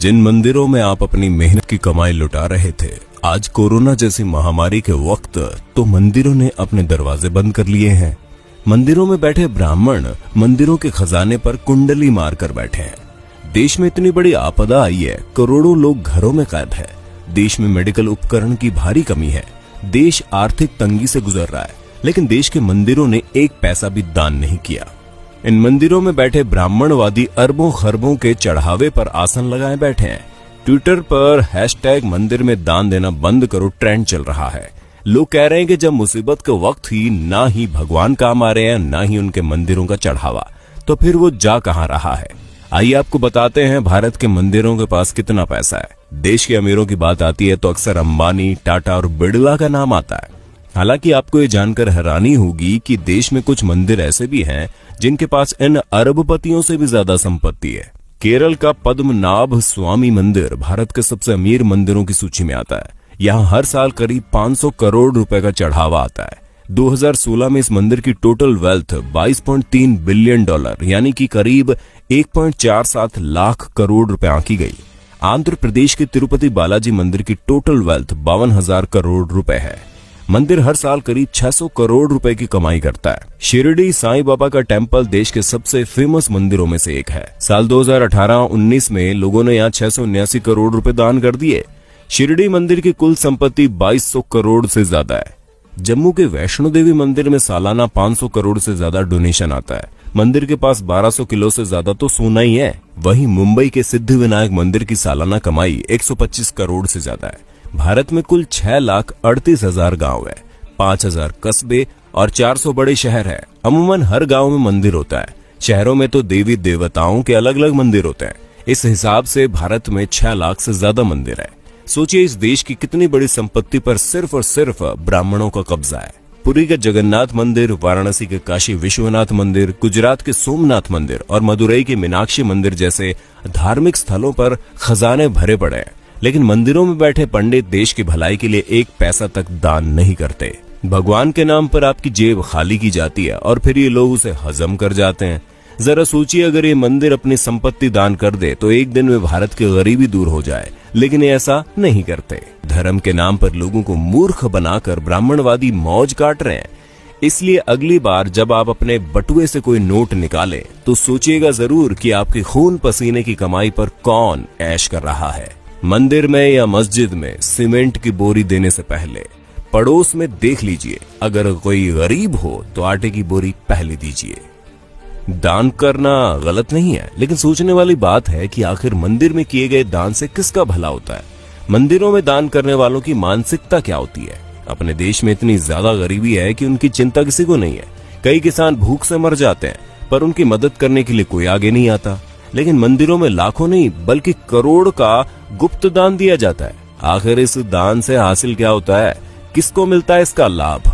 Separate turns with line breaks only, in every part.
जिन मंदिरों में आप अपनी मेहनत की कमाई लुटा रहे थे, आज कोरोना जैसी महामारी के वक्त तो मंदिरों ने अपने दरवाजे बंद कर लिए हैं। मंदिरों में बैठे ब्राह्मण मंदिरों के खजाने पर कुंडली मारकर बैठे हैं। देश में इतनी बड़ी आपदा आई है, करोड़ों लोग घरों में कैद है। देश में मेडिकल उपकरण की भारी कमी है। देश आर्थिक तंगी से गुजर रहा है, लेकिन देश के मंदिरों ने एक पैसा भी दान नहीं किया। इन मंदिरों में बैठे ब्राह्मणवादी अरबों खरबों के चढ़ावे पर आसन लगाए बैठे हैं। ट्विटर पर हैशटैग मंदिर में दान देना बंद करो ट्रेंड चल रहा है। लोग कह रहे हैं कि जब मुसीबत के वक्त ही ना ही भगवान काम आ रहे हैं, ना ही उनके मंदिरों का चढ़ावा, तो फिर वो जा कहां रहा है। आइए आपको बताते हैं भारत के मंदिरों के पास कितना पैसा है। देश के अमीरों की बात आती है तो अक्सर अंबानी, टाटा और बिड़ला का नाम आता है। हालांकि आपको ये जानकर हैरानी होगी कि देश में कुछ मंदिर ऐसे भी हैं जिनके पास इन अरबपतियों से भी ज्यादा संपत्ति है। केरल का पद्मनाभ स्वामी मंदिर भारत के सबसे अमीर मंदिरों की सूची में आता है। यहाँ हर साल करीब 500 करोड़ रुपए का चढ़ावा आता है। 2016 में इस मंदिर की टोटल वेल्थ $22.3 बिलियन यानी कि करीब 1.47 लाख करोड़ रुपए आंकी गई। आंध्र प्रदेश के तिरुपति बालाजी मंदिर की टोटल वेल्थ 52,000 करोड़ रुपए है। मंदिर हर साल करीब 600 करोड़ रुपए की कमाई करता है। शिरडी साईं बाबा का टेम्पल देश के सबसे फेमस मंदिरों में से एक है। साल 2018-19 में लोगों ने यहाँ 679 करोड़ रुपए दान कर दिए। शिरडी मंदिर की कुल संपत्ति 2200 करोड़ से ज्यादा है। जम्मू के वैष्णो देवी मंदिर में सालाना 500 करोड़ से ज्यादा डोनेशन आता है। मंदिर के पास 1200 किलो से ज्यादा तो सोना ही है। वहीं मुंबई के सिद्धि विनायक मंदिर की सालाना कमाई 125 करोड़ से ज्यादा है। भारत में कुल 6,38,000 गांव है, 5,000 कस्बे और 400 बड़े शहर है। अमूमन हर गांव में मंदिर होता है। शहरों में तो देवी देवताओं के अलग अलग मंदिर होते हैं। इस हिसाब से भारत में 6 लाख से ज्यादा मंदिर है। सोचिए इस देश की कितनी बड़ी संपत्ति पर सिर्फ और सिर्फ ब्राह्मणों का कब्जा है। पुरी के जगन्नाथ मंदिर, वाराणसी के काशी विश्वनाथ मंदिर, गुजरात के सोमनाथ मंदिर और मदुरई के मीनाक्षी मंदिर जैसे धार्मिक स्थलों पर खजाने भरे पड़े हैं, लेकिन मंदिरों में बैठे पंडित देश की भलाई के लिए एक पैसा तक दान नहीं करते। भगवान के नाम पर आपकी जेब खाली की जाती है और फिर ये लोग उसे हजम कर जाते हैं। जरा सोचिए, अगर ये मंदिर अपनी संपत्ति दान कर दे तो एक दिन में भारत की गरीबी दूर हो जाए, लेकिन ये ऐसा नहीं करते। धर्म के नाम पर लोगों को मूर्ख बनाकर ब्राह्मणवादी मौज काट रहे हैं। इसलिए अगली बार जब आप अपने बटुए से कोई नोट निकालें तो सोचिएगा जरूर कि आपके खून पसीने की कमाई पर कौन ऐश कर रहा है। मंदिर में या मस्जिद में सीमेंट की बोरी देने से पहले पड़ोस में देख लीजिए, अगर कोई गरीब हो तो आटे की बोरी पहले दीजिए। दान करना गलत नहीं है, लेकिन सोचने वाली बात है कि आखिर मंदिर में किए गए दान से किसका भला होता है। मंदिरों में दान करने वालों की मानसिकता क्या होती है। अपने देश में इतनी ज्यादा गरीबी है कि उनकी चिंता किसी को नहीं है। कई किसान भूख से मर जाते हैं, पर उनकी मदद करने के लिए कोई आगे नहीं आता। लेकिन मंदिरों में लाखों नहीं बल्कि करोड़ का गुप्त दान दिया जाता है। आखिर इस दान से हासिल क्या होता है, किसको मिलता है इसका लाभ।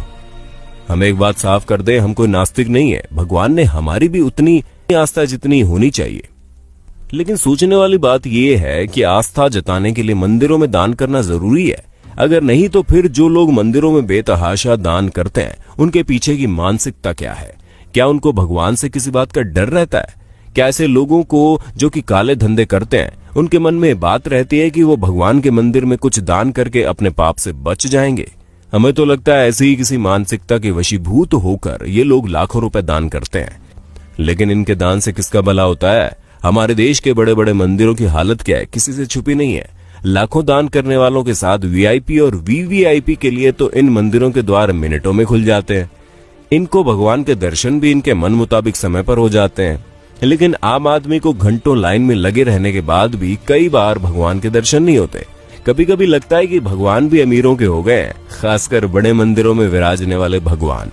हम एक बात साफ कर दें, हम कोई नास्तिक नहीं है। भगवान ने हमारी भी उतनी आस्था जितनी होनी चाहिए। लेकिन सोचने वाली बात यह है कि आस्था जताने के लिए मंदिरों में दान करना जरूरी है। अगर नहीं तो फिर जो लोग मंदिरों में बेतहाशा दान करते हैं, उनके पीछे की मानसिकता क्या है। क्या उनको भगवान से किसी बात का डर रहता है? क्या ऐसे लोगों को जो कि काले धंधे करते हैं, उनके मन में बात रहती है कि वो भगवान के मंदिर में कुछ दान करके अपने पाप से बच जाएंगे? हमें तो लगता है ऐसी ही किसी मानसिकता के वशीभूत होकर ये लोग लाखों रुपए दान करते हैं। लेकिन इनके दान से किसका भला होता है? हमारे देश के बड़े बड़े मंदिरों की हालत क्या है, किसी से छुपी नहीं है। लाखों दान करने वालों के साथ वीआईपी और वीवीआईपी के लिए तो इन मंदिरों के द्वार मिनटों में खुल जाते हैं। इनको भगवान के दर्शन भी इनके मन मुताबिक समय पर हो जाते हैं। लेकिन आम आदमी को घंटों लाइन में लगे रहने के बाद भी कई बार भगवान के दर्शन नहीं होते। कभी कभी लगता है कि भगवान भी अमीरों के हो गए हैं, खासकर बड़े मंदिरों में विराजने वाले भगवान।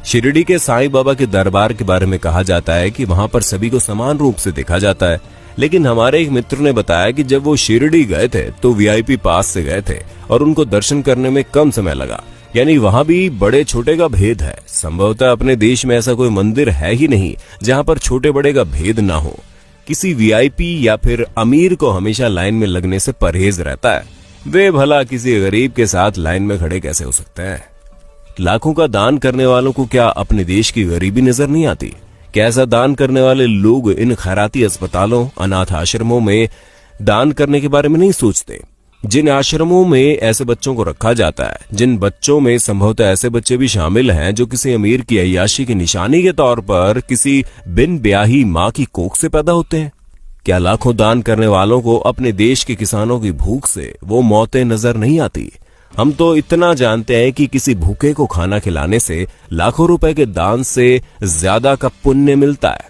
शिरडी के साईं बाबा के दरबार के बारे में कहा जाता है कि वहां पर सभी को समान रूप से देखा जाता है। लेकिन हमारे एक मित्र ने बताया कि जब वो शिरडी गए थे तो वीआईपी पास से गए थे और उनको दर्शन करने में कम समय लगा। यानी वहां भी बड़े छोटे का भेद है। संभवतः अपने देश में ऐसा कोई मंदिर है ही नहीं जहां पर छोटे बड़े का भेद ना हो। किसी वीआईपी या फिर अमीर को हमेशा लाइन में लगने से परहेज रहता है। वे भला किसी गरीब के साथ लाइन में खड़े कैसे हो सकते हैं? लाखों का दान करने वालों को क्या अपने देश की गरीबी नजर नहीं आती? क्या ऐसा दान करने वाले लोग इन खैराती अस्पतालों, अनाथ आश्रमों में दान करने के बारे में नहीं सोचते। जिन आश्रमों में ऐसे बच्चों को रखा जाता है, जिन बच्चों में संभवतः ऐसे बच्चे भी शामिल हैं जो किसी अमीर की अय्याशी की निशानी के तौर पर किसी बिन ब्याही माँ की कोख से पैदा होते हैं, क्या लाखों दान करने वालों को अपने देश के किसानों की भूख से वो मौतें नजर नहीं आती? हम तो इतना जानते हैं कि किसी भूखे को खाना खिलाने से लाखों रुपए के दान से ज्यादा का पुण्य मिलता है।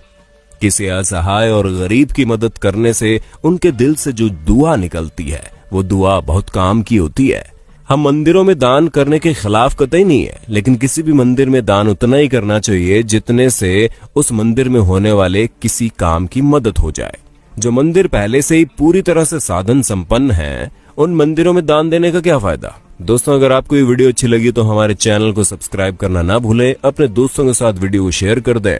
किसी असहाय और गरीब की मदद करने से उनके दिल से जो दुआ निकलती है वो दुआ बहुत काम की होती है। हम मंदिरों में दान करने के खिलाफ कतई नहीं है, लेकिन किसी भी मंदिर में दान उतना ही करना चाहिए जितने से उस मंदिर में होने वाले किसी काम की मदद हो जाए। जो मंदिर पहले से ही पूरी तरह से साधन संपन्न हैं, उन मंदिरों में दान देने का क्या फायदा? दोस्तों, अगर आपको ये वीडियो अच्छी लगी तो हमारे चैनल को सब्सक्राइब करना ना भूलें, अपने दोस्तों के साथ वीडियो को शेयर कर दें